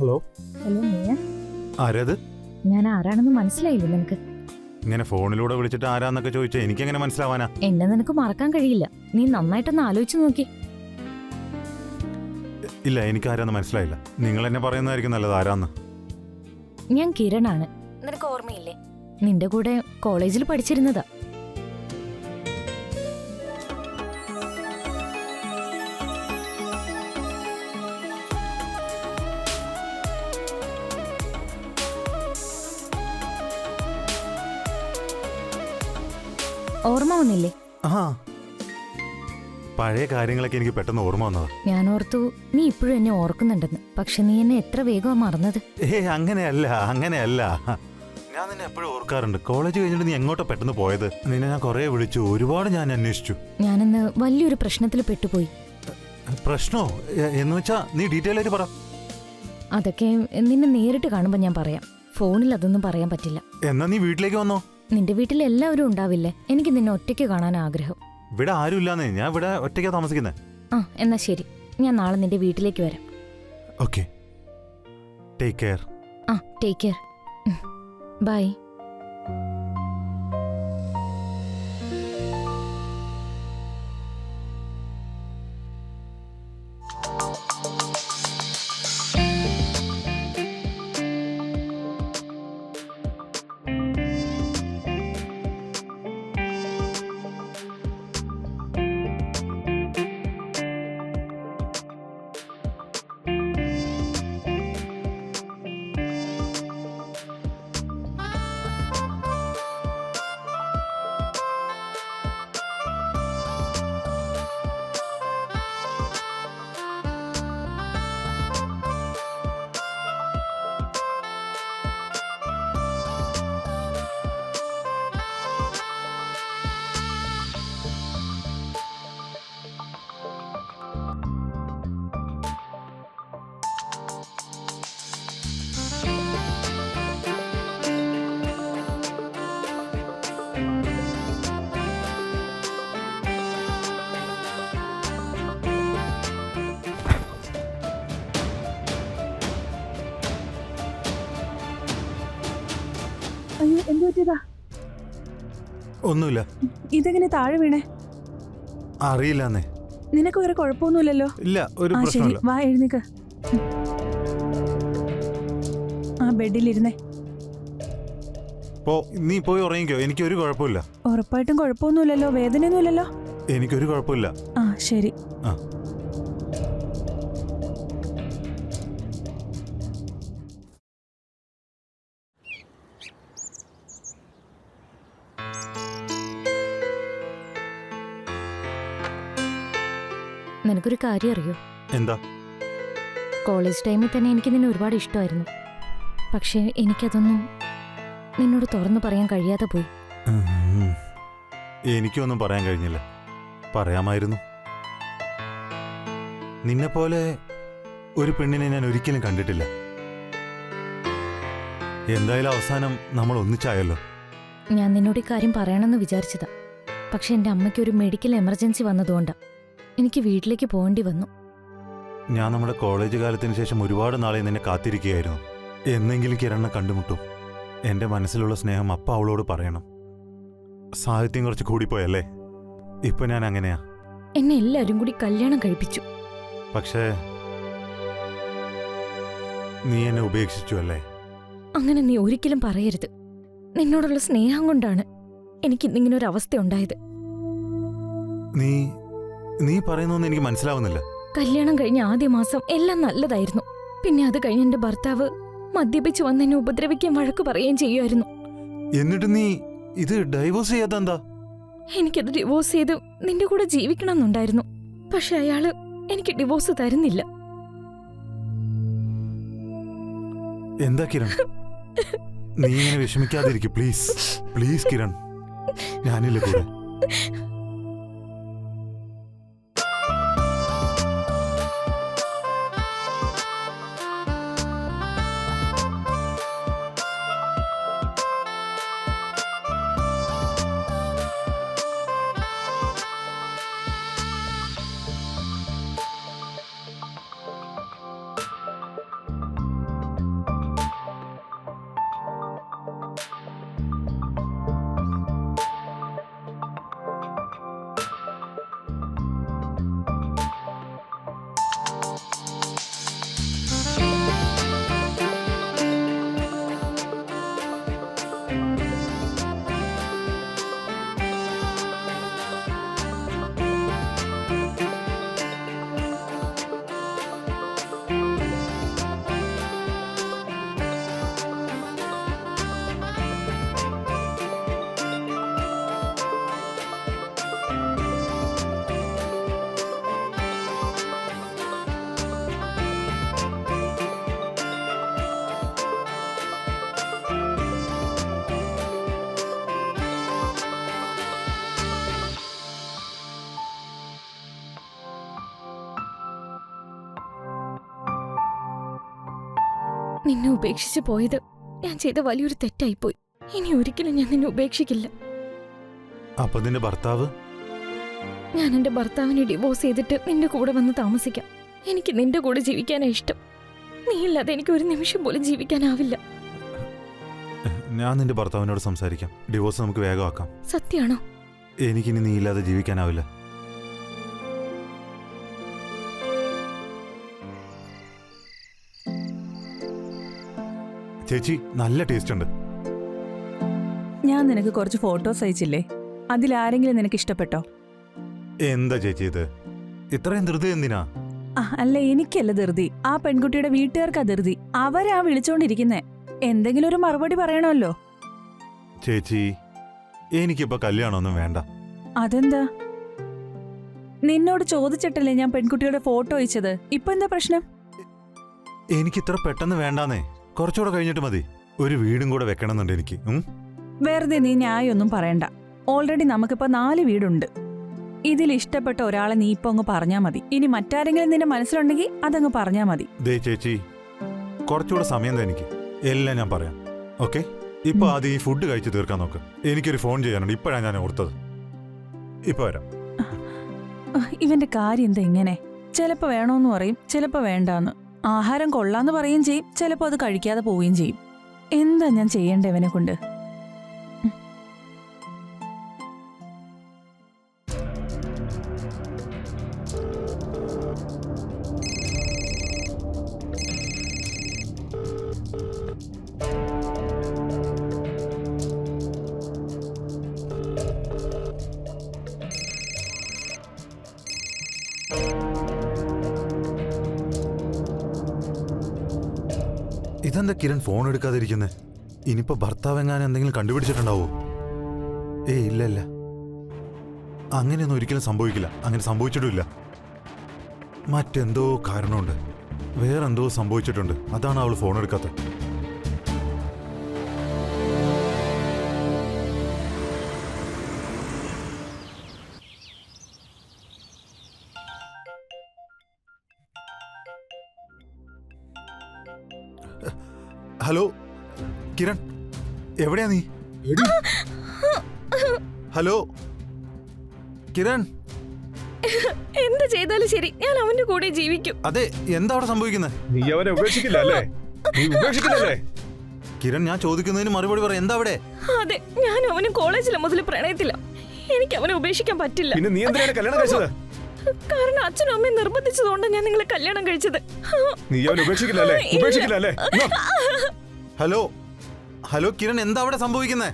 Hello hello നീയ? ആരത്? ഞാൻ ആരാണെന്ന് മനസ്സിലായില്ലേ നിനക്ക്? ഇങ്ങനെ ഫോണിലൂടെ വിളിച്ചിട്ട് ആരാന്നൊക്കെ ചോദിച്ചാ എനിക്കെങ്ങനെ മനസ്സിലാവാനാ? എന്നെ നിനക്ക് മറക്കാൻ കഴിയില്ല. നീ നന്നായിട്ടൊന്ന് ആലോചിച്ച് നോക്കി. ഇല്ല, എനിക്ക് ആരാന്ന് മനസ്സിലായില്ല. നിങ്ങൾ എന്നെ പറയുന്നതായിരിക്കും നല്ലത്. ആരാന്ന്? ഞാൻ കിരണാണ്. നിനക്ക് ഓർമ്മയില്ലേ? നിന്റെ കൂടെ കോളേജിൽ പഠിച്ചിരുന്നതാ. ഓർമ്മ വന്നില്ലേ? ആ, പഴയ കാര്യങ്ങളൊക്കെ എനിക്ക് പെട്ടെന്ന് ഓർമ്മ വന്നതാ. ഞാൻ ഓർത്തു നീ ഇപ്പോഴും എന്നെ ഓർക്കുന്നുണ്ടെന്ന്. പക്ഷെ നീ എന്നെ എത്ര വേഗമാ മറന്നത്. അങ്ങനെയല്ല. ഞാൻ നിന്നെ എപ്പോഴും ഓർക്കാറുണ്ട്. കോളേജ് കഴിഞ്ഞിട്ട് നീ എങ്ങോട്ടാ പെട്ടെന്ന് പോയത്? നിന്നെ ഞാൻ കുറെ വിളിച്ചു, ഒരുപാട് ഞാൻ അന്വേഷിച്ചു. ഞാനിന്ന് വലിയൊരു പ്രശ്നത്തിൽ പെട്ടുപോയി. പ്രശ്നോ എന്ന് വെച്ചാ നീ ഡീറ്റെയിൽ ആയിട്ട് പറ. അതൊക്കെ നിന്നെ നേരിട്ട് കാണുമ്പോ ഞാൻ പറയാം. ഫോണിൽ അതൊന്നും പറയാൻ പറ്റില്ല. എന്നാ നീ വീട്ടിലേക്ക് വന്നോ. നിന്റെ വീട്ടിൽ എല്ലാവരും ഉണ്ടാവില്ലേ? എനിക്ക് നിന്നെ ഒറ്റയ്ക്ക് കാണാൻ ആഗ്രഹം. ഇവിടെ ആരും ഇല്ലാന്നേ. ഞാൻ ഇവിടെ ഒറ്റയ്ക്കാ താമസിക്കുന്നേ. ആ, എന്നാ ശരി. ഞാൻ നാളെ നിന്റെ വീട്ടിലേക്ക് വരാം. Okay, take care. ആ, ടേക്ക് കെയർ. ബൈ. അയ്യോ, എന്തു പറ്റിയതാ? ഒന്നുമില്ല. ഇതെങ്ങനെ താഴെ വീണേ? അറിയില്ലെന്നേ. നിനക്ക് വേറെ കുഴപ്പമൊന്നുമില്ലല്ലോ? ഇല്ല, ഒരു ആ ശരി, പ്രശ്നമില്ല. വാ എഴുന്നേക്ക്. ആ ബെഡിലിരുന്നേ. നീ പോയി ഉറങ്ങിക്കോ. എനിക്കൊരു കുഴപ്പമില്ല. ഉറപ്പായിട്ടും കുഴപ്പമൊന്നുമില്ലല്ലോ? വേദനയൊന്നുമില്ലല്ലോ? എനിക്കൊരു കുഴപ്പമില്ല. ആ ശരി. ആ, നിനക്കൊരു കാര്യം അറിയോ? എന്താ? കോളേജ് ടൈമിൽ തന്നെ എനിക്ക് നിന്നെ ഒരുപാട് ഇഷ്ടമായിരുന്നു. പക്ഷേ എനിക്കതൊന്നും നിന്നോട് തുറന്നു പറയാൻ കഴിയാതെ പോയി. എനിക്കൊന്നും പറയാൻ കഴിഞ്ഞില്ല. പറയാമായിരുന്നു. നിന്നെപ്പോലെ ഒരു പെണ്ണിനെ ഞാൻ ഒരിക്കലും കണ്ടിട്ടില്ല. എന്തായാലും അവസാനം നമ്മൾ ഒന്നിച്ചായല്ലോ. ഞാൻ നിന്നോട് ഈ കാര്യം പറയണമെന്ന് വിചാരിച്ചതാ. പക്ഷെ എൻ്റെ അമ്മയ്ക്ക് ഒരു മെഡിക്കൽ എമർജൻസി വന്നതുകൊണ്ടാ എനിക്ക് വീട്ടിലേക്ക് പോകേണ്ടി വന്നു. ഞാൻ നമ്മുടെ കോളേജ് കാലത്തിന് ശേഷം ഒരുപാട് നാളെ നിന്നെ കാത്തിരിക്കുകയായിരുന്നു. എന്നെങ്കിലും കിരണെ കണ്ടുമുട്ടും. എൻ്റെ മനസ്സിലുള്ള സ്നേഹം അപ്പ അവളോട് പറയണം. സാഹിത്യം കുറച്ച് കൂടിപ്പോയല്ലേ? ഇപ്പൊ ഞാൻ അങ്ങനെയാ. എന്നെ എല്ലാവരും കൂടി കല്യാണം കഴിപ്പിച്ചു. പക്ഷേ നീ എന്നെ ഉപേക്ഷിച്ചു അല്ലേ? അങ്ങനെ നീ ഒരിക്കലും പറയരുത്. നിന്നോടുള്ള സ്നേഹം കൊണ്ടാണ് എനിക്ക് ഇന്നിങ്ങനെ ഒരു അവസ്ഥ ഉണ്ടായത്. നീ പറയുന്നൊന്നും എനിക്ക് മനസ്സിലാവുന്നില്ല. കല്യാണം കഴിഞ്ഞ ആദ്യ മാസം എല്ലാം നല്ലതായിരുന്നു. പിന്നെ അത് കഴിഞ്ഞ് എന്റെ ഭർത്താവ് മദ്യപിച്ച് വന്ന് എന്നെ ഉപദ്രവിക്കാൻ വഴക്ക് പറയുകയും ചെയ്യുമായിരുന്നു. എന്നിട്ട് നീ ഇത് ഡൈവോഴ്സ് ചെയ്യാതെന്താ? എനിക്കത് ഡിവോഴ്സ് ചെയ്ത് നിന്റെ കൂടെ ജീവിക്കണമെന്നുണ്ടായിരുന്നു. പക്ഷെ അയാള് എനിക്ക് ഡിവോഴ്സ് തരുന്നില്ല. എന്താ കിരൺ, നീ ഇങ്ങനെ വിഷമിക്കാതിരിക്കും. പ്ലീസ് പ്ലീസ് കിരൺ, ഞാനില്ല കൂടെ. നിന്നെ ഉപേക്ഷിച്ച് പോയത് ഞാൻ ചെയ്ത വലിയൊരു തെറ്റായിപ്പോയി. ഇനി ഒരിക്കലും ഞാൻ നിന്നെ ഉപേക്ഷിക്കില്ല. അപ്പൊ നിന്റെ ഭർത്താവ്? ഞാൻ എന്റെ ഭർത്താവിനെ ഡിവോഴ്സ് ചെയ്തിട്ട് നിന്റെ കൂടെ വന്ന് താമസിക്കാം. എനിക്ക് നിന്റെ കൂടെ ജീവിക്കാനാ ഇഷ്ടം. നീ ഇല്ലാതെ എനിക്ക് ഒരു നിമിഷം പോലും ജീവിക്കാനാവില്ല. ഞാൻ നിന്റെ ഭർത്താവിനോട് സംസാരിക്കാം. ഡിവോഴ്സ് നമുക്ക് വേഗമാക്കാം. സത്യാണോ? എനിക്കിനി നീ ഇല്ലാതെ ജീവിക്കാനാവില്ല. ചേച്ചി, നല്ല ടേസ്റ്റ് ഉണ്ട്. ഞാൻ നിനക്ക് കുറച്ച് ഫോട്ടോസ് അയച്ചില്ലേ, അതിലാരെങ്കിലും നിനക്ക് ഇഷ്ടപ്പെട്ടോ? എന്താ ചേച്ചി ഇത്? ഇത്രയും ധൃതി എന്തിനാ? അല്ല, എനിക്കല്ല ധൃതി, ആ പെൺകുട്ടിയുടെ വീട്ടുകാർക്കാ ധൃതി. അവരാ വിളിച്ചോണ്ടിരിക്കുന്നേ. എന്തെങ്കിലും ഒരു മറുപടി പറയണമല്ലോ. ചേച്ചി, എനിക്കിപ്പോ കല്യാണമൊന്നും വേണ്ട. അതെന്താ? നിന്നോട് ചോദിച്ചിട്ടല്ലേ ഞാൻ പെൺകുട്ടിയുടെ ഫോട്ടോ അയച്ചത്. ഇപ്പൊ എന്താ പ്രശ്നം? എനിക്കിത്ര പെട്ടെന്ന് വേണ്ടാന്നേ. കുറച്ചുകൂടെ കഴിഞ്ഞിട്ട് മതി. ഒരു വീടും കൂടെ വെക്കണമെന്നുണ്ട് എനിക്ക്. വെറുതെ നീ ന്യായൊന്നും പറയണ്ട. ഓൾറെഡി നമുക്കിപ്പോ 4 വീടുണ്ട്. ഇതിൽ ഇഷ്ടപ്പെട്ട ഒരാളെ നീ ഇപ്പൊ അങ്ങ് പറഞ്ഞാ മതി. ഇനി മറ്റാരെങ്കിലും നിന്റെ മനസ്സിലുണ്ടെങ്കിൽ അതങ്ങ് പറഞ്ഞാ മതി. ദേ ചേച്ചി, കുറച്ചുകൂടെ സമയം തന്നെ എനിക്ക്. എല്ലാം ഞാൻ പറയാം. ഓക്കെ? ഇപ്പൊ ആദ്യം ഈ ഫുഡ് കഴിച്ച് തീർക്കാൻ നോക്ക്. എനിക്കൊരു ഫോൺ ചെയ്യാനുണ്ട്. ഇപ്പോഴാണ് ഞാൻ ഓർത്തത്. ഇപ്പൊ വരാം. ഇവന്റെ കാര്യം എന്താ ഇങ്ങനെ? ചിലപ്പോ വേണോന്ന് പറയും, ചിലപ്പോ വേണ്ടാന്ന്. ആഹാരം കൊള്ളാന്ന് പറയുകയും ചെയ്യും, ചിലപ്പോ അത് കഴിക്കാതെ പോവുകയും ചെയ്യും. എന്താ ഞാൻ ചെയ്യേണ്ട ഇവനെ കൊണ്ട്? ഇതെന്താ കിരൺ ഫോൺ എടുക്കാതിരിക്കുന്നേ? ഇനിയിപ്പോ ഭർത്താവ് എങ്ങാനും എന്തെങ്കിലും കണ്ടുപിടിച്ചിട്ടുണ്ടാവോ? ഇല്ല ഇല്ല, അങ്ങനെയൊന്നും ഒരിക്കലും സംഭവിക്കില്ല. അങ്ങനെ സംഭവിച്ചിട്ടുമില്ല. മറ്റെന്തോ കാരണമുണ്ട്. വേറെന്തോ സംഭവിച്ചിട്ടുണ്ട്. അതാണ് അവൾ ഫോൺ എടുക്കാത്തത്. ഹലോ കിരൺ, എവിടെയാ നീ? ഹലോ കിരൺ, എന്ത് ചെയ്താലും ശരി, ഞാൻ അവന്റെ കൂടെ ജീവിക്കും. അതെ, എന്താ അവിടെ സംഭവിക്കുന്നത്? നീ അവനെ ഉപേക്ഷിക്കില്ല അല്ലേ? നീ ഉപേക്ഷിക്കില്ലല്ലേ? കിരൺ, ഞാൻ ചോദിക്കുന്നതിന് മറുപടി പറ. എന്താ അവിടെ? അതെ, ഞാൻ അവന് കോളേജിലെ മുതൽ പ്രണയത്തില്ല. എനിക്ക് അവനെ ഉപേക്ഷിക്കാൻ പറ്റില്ല. പിന്നെ നീ എന്തിനാണ് കല്യാണം കഴിച്ചത്? കാരണം അച്ഛനും അമ്മയും നിർബന്ധിച്ചതുകൊണ്ട് ഞാൻ നിങ്ങളെ കല്യാണം കഴിച്ചത്. നീ അവനെ ഉപേക്ഷിക്കില്ലല്ലേ? ഉപേക്ഷിക്കില്ലല്ലേ? ഹലോ ഹലോ കിരൺ, എന്താ അവിടെ സംഭവിക്കുന്നേ?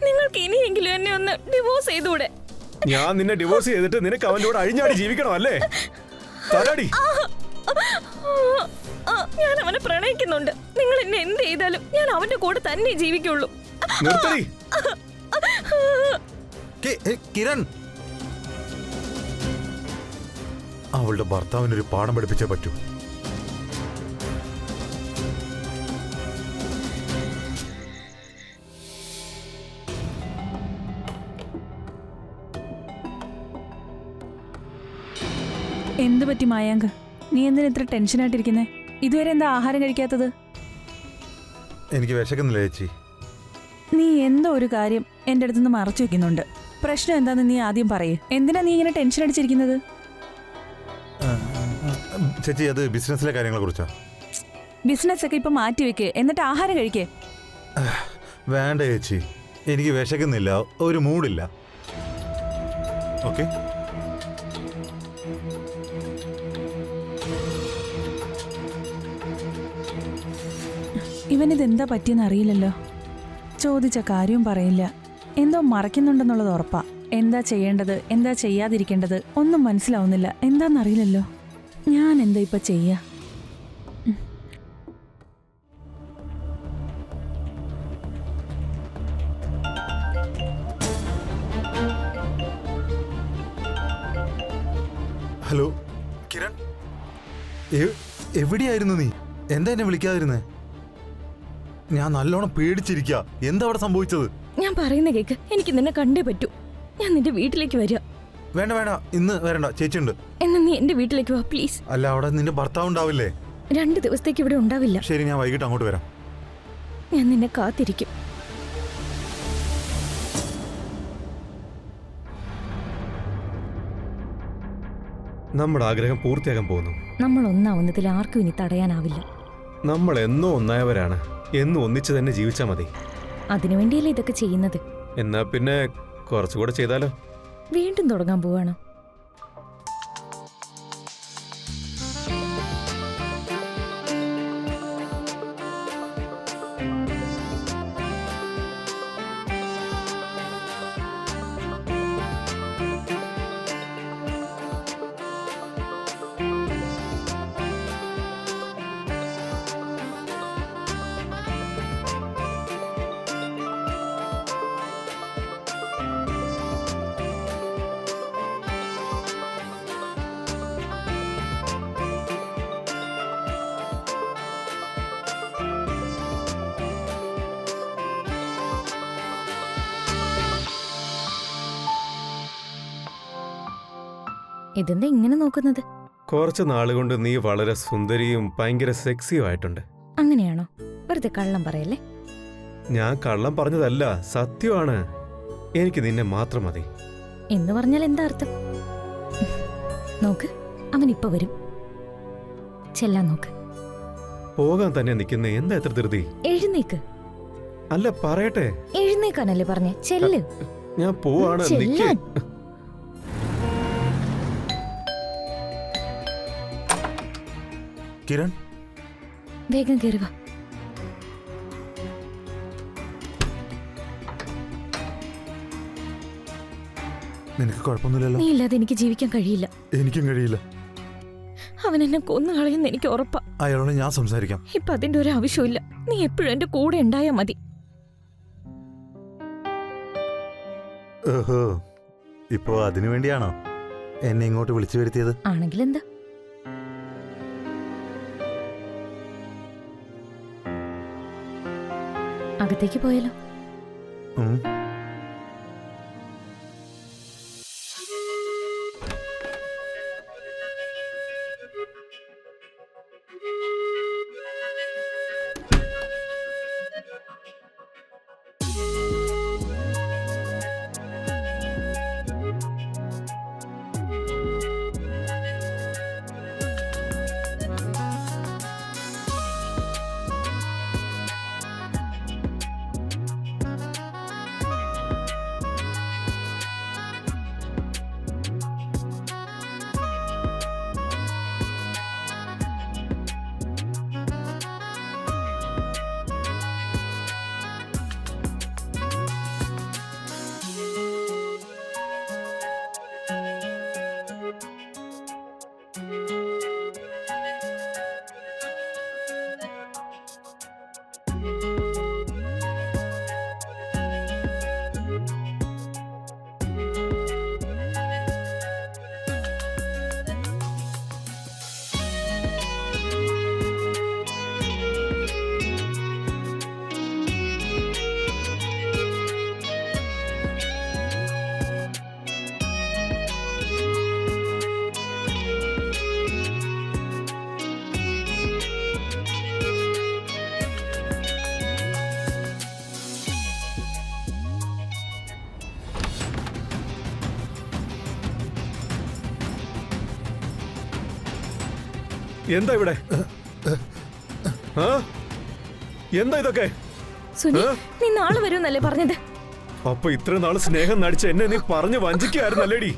നിങ്ങൾക്ക് ഇനിയെങ്കിലും എന്നെ ഒന്ന് ഡിവോഴ്സ് ചെയ്തൂടെ? ഞാൻ നിന്നെ ഡിവോഴ്സ് ചെയ്തിട്ട് നിനക്ക് അവന്റെ കൂടെ അഴിഞ്ഞാടി ജീവിക്കണം അല്ലേ? തലടി. ഞാൻ അവനെ പ്രണയിക്കുന്നുണ്ട്. നിങ്ങൾ എന്നെ എന്ത് ചെയ്താലും ഞാൻ അവന്റെ കൂടെ തന്നെ ജീവിക്കുള്ളൂ. നിർത്തടി. കിരൺ, അവളുടെ ഭർത്താവിനൊരു പാഠം പഠിപ്പിച്ചേ പറ്റൂ. എന്ത് പറ്റി മായാങ്ക്? നീ എന്തിനാ ഇത്ര ടെൻഷനായിട്ടിരിക്കുന്നേ? ഇതുവരെ എന്താ ആഹാരം കഴിക്കാത്തത്? എനിക്ക് വിശക്കുന്നില്ല ചേച്ചി. നീ എന്തോ ഒരു കാര്യം എന്റെ അടുത്തുനിന്ന് മറച്ചു വെക്കുന്നുണ്ട്. പ്രശ്നം എന്താന്ന് നീ ആദ്യം പറയേ. എന്തിനാ നീ ഇങ്ങനെ ടെൻഷൻ അടിച്ചിരിക്കുന്നത്? ചേച്ചി, അത് ബിസിനസ്സിലെ കാര്യങ്ങളെ കുറിച്ചാ. ബിസിനസ് ഒക്കെ ഇപ്പൊ മാറ്റി വെക്ക്, എന്നിട്ട് ആഹാരം കഴിക്കേ. വേണ്ട ചേച്ചി, എനിക്ക് വിശക്കുന്നില്ല. ഒരു മൂഡില്ല. ഓക്കെ? ഇവനിതെന്താ പറ്റിയെന്ന് അറിയില്ലല്ലോ. ചോദിച്ച കാര്യവും പറയില്ല. എന്തോ മറയ്ക്കുന്നുണ്ടെന്നുള്ളത് ഉറപ്പാ. എന്താ ചെയ്യേണ്ടത്, എന്താ ചെയ്യാതിരിക്കേണ്ടത് ഒന്നും മനസ്സിലാവുന്നില്ല. എന്താന്നറിയില്ലല്ലോ. ഞാൻ എന്താ ഇപ്പൊ ചെയ്യാ? ഹലോ കിരൺ, എവിടെയായിരുന്നു നീ? എന്താ എന്നെ വിളിക്കാതിരുന്നേ? ഞാൻ നല്ലോണം പേടിച്ചിരിക്കുക. എന്താ അവിടെ സംഭവിച്ചത്? ഞാൻ പറയുന്ന കേക്ക്, എനിക്ക് നിന്നെ കണ്ടേ പറ്റൂ. ഞാൻ നിന്റെ വീട്ടിലേക്ക് വരിക. വേണ്ട വേണ്ട, ഇന്ന് വരണ്ട. ചേച്ചിയുണ്ട്. എന്നാ നീ എന്റെ വീട്ടിലേക്ക് വാ പ്ലീസ്. അല്ല, അവിടെ നിന്റെ ഭർത്താവ് ഉണ്ടാവില്ലേ? 2 ദിവസത്തേക്ക് ഇവിടെ ഉണ്ടാവില്ല. ശരി, ഞാൻ വൈകിട്ട് അങ്ങോട്ട് വരാം. ഞാൻ നിന്നെ കാത്തിരിക്കും. നമ്മുടെ ആഗ്രഹം പൂർത്തിയാക്കാൻ പോകുന്നു. നമ്മൾ ഒന്നാവുന്നതിൽ ആർക്കും ഇനി തടയാനാവില്ല. നമ്മൾ എന്നോ ഒന്നായവരാണ്. എന്നും ഒന്നിച്ച് തന്നെ ജീവിച്ചാൽ മതി. അതിനുവേണ്ടിയല്ലേ ഇതൊക്കെ ചെയ്യുന്നത്. എന്നാ പിന്നെ കുറച്ചുകൂടെ ചെയ്താലോ? വീണ്ടും തുടങ്ങാൻ പോവാണോ? ഇതെന്താ ഇങ്ങനെ നോക്കുന്നത്? കുറച്ച് നാളുകൊണ്ട് നീ വളരെ സുന്ദരിയും ഭയങ്കര സെക്സിയും ആയിട്ടുണ്ട്. അങ്ങനെയാണോ? വെറുതെ കള്ളം പറയല്ലേ. ഞാൻ കള്ളം പറഞ്ഞതല്ല, സത്യമാണ്. എനിക്ക് നിന്നെ മാത്രം മതി. എന്ന് പറഞ്ഞാൽ എന്താ അർത്ഥം? നോക്ക്, അവൻ ഇപ്പൊ വരും. ചെല്ലാൻ നോക്ക്. പോകാൻ തന്നെ നിൽക്കുന്ന എന്താ എത്ര ധൃതി? എഴുന്നേക്ക്. അല്ല, പറയട്ടെ. എഴുന്നേക്കാനല്ലേ പറഞ്ഞേ? ചെല്ല്. ഞാൻ പോവാണ്. നിക്ക്. ചെല്ലാൻ. കിരൺ, വേഗം കയറുക. നിനക്ക് കുഴപ്പമൊന്നുമില്ലല്ലോ? നീ ഇല്ലാതെ എനിക്ക് ജീവിക്കാൻ കഴിയില്ല. എനിക്കും കഴിയില്ല. അവൻ എന്നെ കൊന്നു കളയുന്ന എനിക്ക് ഉറപ്പാ. അയാളോട് ഞാൻ സംസാരിക്കാം. ഇപ്പൊ അതിന്റെ ഒരു ആവശ്യമില്ല. നീ എപ്പോഴും എന്റെ കൂടെ ഉണ്ടായാ മതി. ഓഹോ, ഇപ്പോ അതിനു വേണ്ടിയാണോ എന്നെ ഇങ്ങോട്ട് വിളിച്ചു വരുത്തിയത്? ആണെങ്കിൽ എന്താ? അകത്തേക്ക് പോയാലോ? ഉം. എന്താ ഇവിടെ? ആ? എന്താ ഇതൊക്കെ? സുനി, നീ നാളെ വരുമെന്നല്ലേ പറഞ്ഞത്? അപ്പൊ ഇത്ര നാള് സ്നേഹം നടിച്ച എന്നെ നീ പറഞ്ഞു വഞ്ചിക്കായിരുന്നല്ലേടി?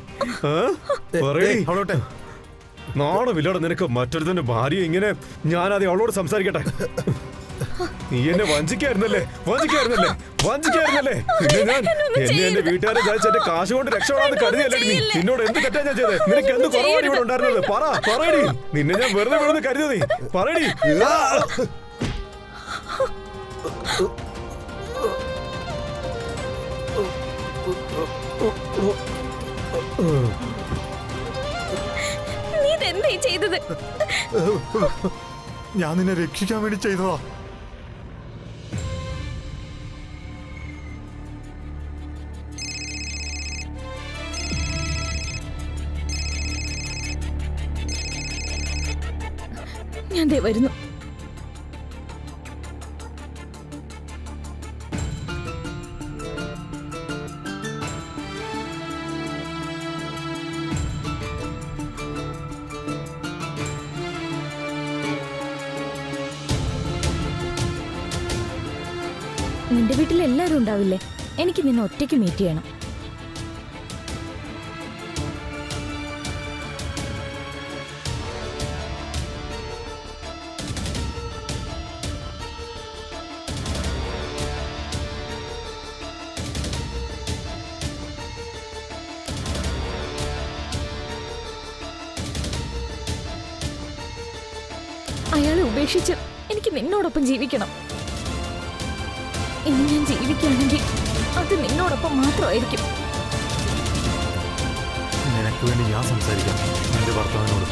നാണമില്ലട നിനക്ക്. മറ്റൊരുത്തന്റെ ഭാര്യ ഇങ്ങനെ. ഞാനത് അവളോട് സംസാരിക്കട്ടെ. നീ എന്നെ വഞ്ചിക്കായിരുന്നല്ലേ? പിന്നെ ഞാൻ എന്റെ വീട്ടുകാരെ ചതിച്ച് എന്റെ കാശ് കൊണ്ട് രക്ഷപ്പെടാന്ന് കരുതിയല്ലേ നീ? നിന്നോട് എന്ത് തെറ്റാ ഞാൻ ചെയ്തത്? നിനക്ക് എന്ത് കുറവാണ് ഇവിടെ ഉണ്ടായിരുന്നത്? പറയടി. നിന്നെ ഞാൻ വെറുതെ വീണെന്ന് കരുതി നീ? പറയടി. നീ ഇതെന്തായി ചെയ്തത്? ഞാൻ നിന്നെ രക്ഷിക്കാൻ വേണ്ടി ചെയ്തതാ. ഞാൻ ദേ വരുന്നു. നിന്റെ വീട്ടിൽ എല്ലാവരും ഉണ്ടാവില്ലേ? എനിക്ക് നിന്നെ ഒറ്റയ്ക്ക് മീറ്റ് ചെയ്യണം. അയാളെ ഉപേക്ഷിച്ച് എനിക്ക് നിന്നോടൊപ്പം ജീവിക്കണം. ഇനി ഞാൻ ജീവിക്കുകയാണെങ്കിൽ അത് നിന്നോടൊപ്പം മാത്രമായിരിക്കും. നിനക്ക് വേണ്ടി ഞാൻ സംസാരിക്കാം നിന്റെ ഭർത്താവിനോട്.